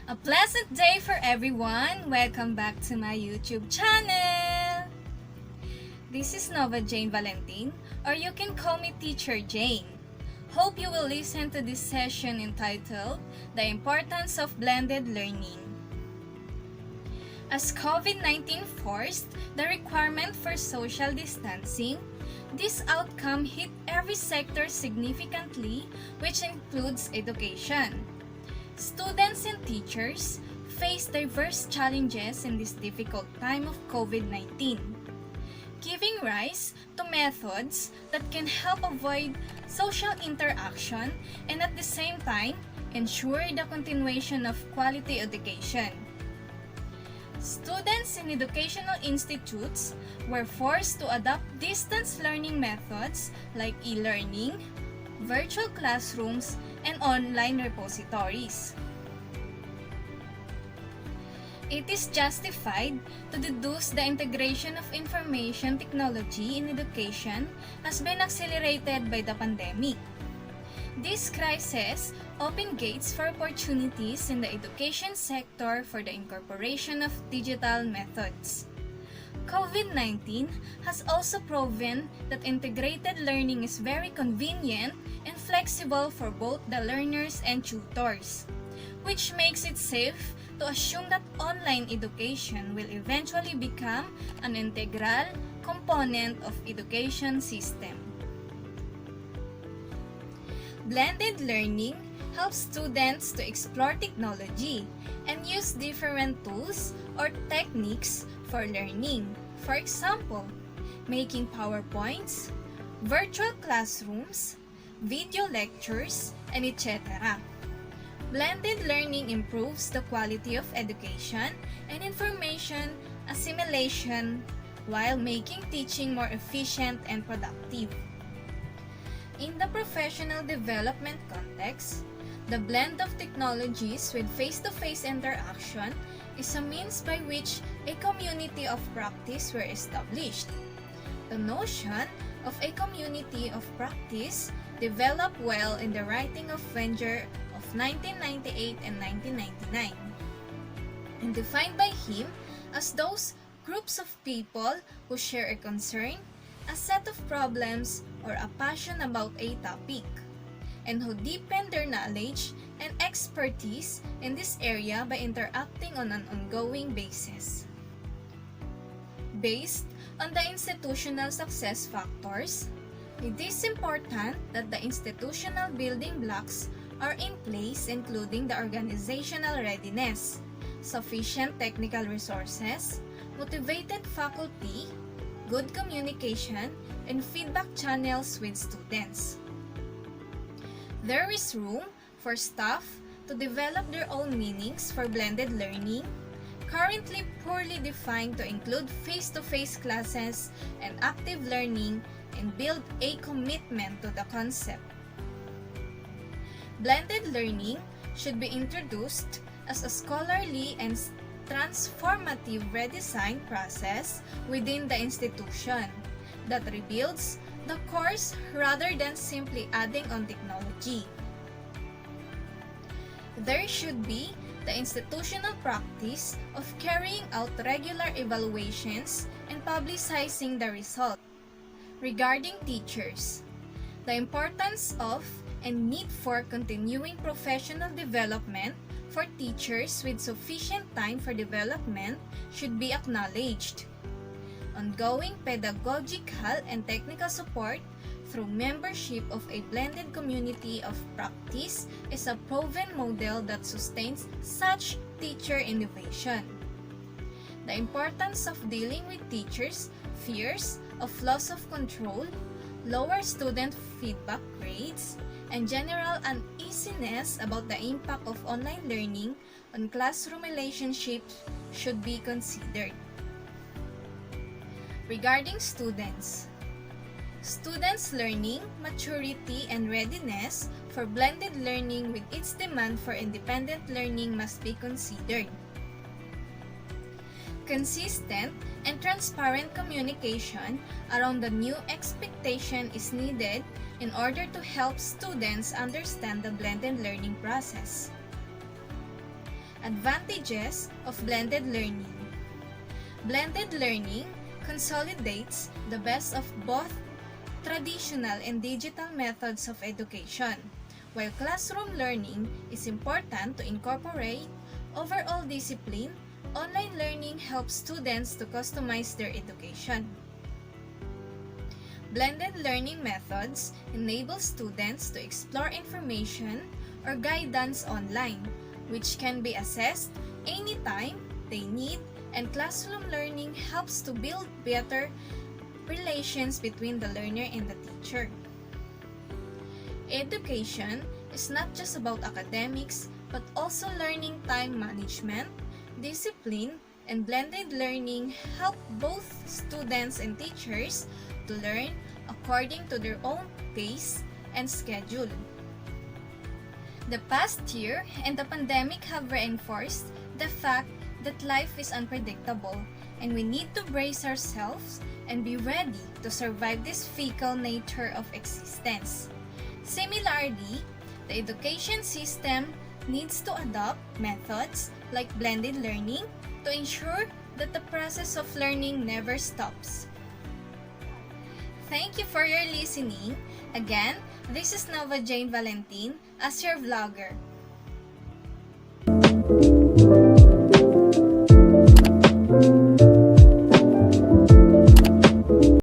A pleasant day for everyone! Welcome back to my YouTube channel! This is Nova Jane Valentin, or you can call me Teacher Jane. Hope you will listen to this session entitled The Importance of Blended Learning. As COVID-19 forced the requirement for social distancing, this outcome hit every sector significantly, which includes education. Students and teachers face diverse challenges in this difficult time of COVID-19, giving rise to methods that can help avoid social interaction and at the same time ensure the continuation of quality education. Students in educational institutes were forced to adopt distance learning methods like e-learning, virtual classrooms, and online repositories. It is justified to deduce the integration of information technology in education has been accelerated by the pandemic. This crisis opened gates for opportunities in the education sector for the incorporation of digital methods. COVID-19 has also proven that integrated learning is very convenient and flexible for both the learners and tutors, which makes it safe to assume that online education will eventually become an integral component of education system. Blended learning helps students to explore technology and use different tools or techniques for learning. For example, making PowerPoints, virtual classrooms, video lectures, and etc. Blended learning improves the quality of education and information assimilation while making teaching more efficient and productive. In the professional development context, the blend of technologies with face-to-face interaction is a means by which a community of practice were established. The notion of a community of practice developed well in the writing of Wenger of 1998 and 1999, and defined by him as those groups of people who share a concern, a set of problems, or a passion about a topic, and who deepen their knowledge and expertise in this area by interacting on an ongoing basis. Based on the institutional success factors, it is important that the institutional building blocks are in place, including the organizational readiness, sufficient technical resources, motivated faculty, good communication, and feedback channels with students. There is room for staff to develop their own meanings for blended learning, currently poorly defined to include face-to-face classes and active learning, and build a commitment to the concept. Blended learning should be introduced as a scholarly and transformative redesign process within the institution that rebuilds the course rather than simply adding on technology. There should be the institutional practice of carrying out regular evaluations and publicizing the result. Regarding teachers, the importance of and need for continuing professional development for teachers with sufficient time for development should be acknowledged. Ongoing pedagogical and technical support through membership of a blended community of practice is a proven model that sustains such teacher innovation. The importance of dealing with teachers' fears of loss of control, lower student feedback grades, and general uneasiness about the impact of online learning on classroom relationships should be considered. Regarding students' learning, maturity, and readiness for blended learning with its demand for independent learning must be considered. Consistent and transparent communication around the new expectation is needed in order to help students understand the blended learning process. Advantages of blended learning. Blended learning consolidates the best of both traditional and digital methods of education. While classroom learning is important to incorporate overall discipline, online learning helps students to customize their education. Blended learning methods enable students to explore information or guidance online, which can be accessed anytime they need, and classroom learning helps to build better relations between the learner and the teacher. Education is not just about academics, but also learning time management, discipline, and blended learning help both students and teachers to learn according to their own pace and schedule. The past year and the pandemic have reinforced the fact that life is unpredictable, and we need to brace ourselves and be ready to survive this fickle nature of existence. Similarly, the education system needs to adopt methods like blended learning to ensure that the process of learning never stops. Thank you for your listening. Again, this is Nova Jane Valentin as your vlogger.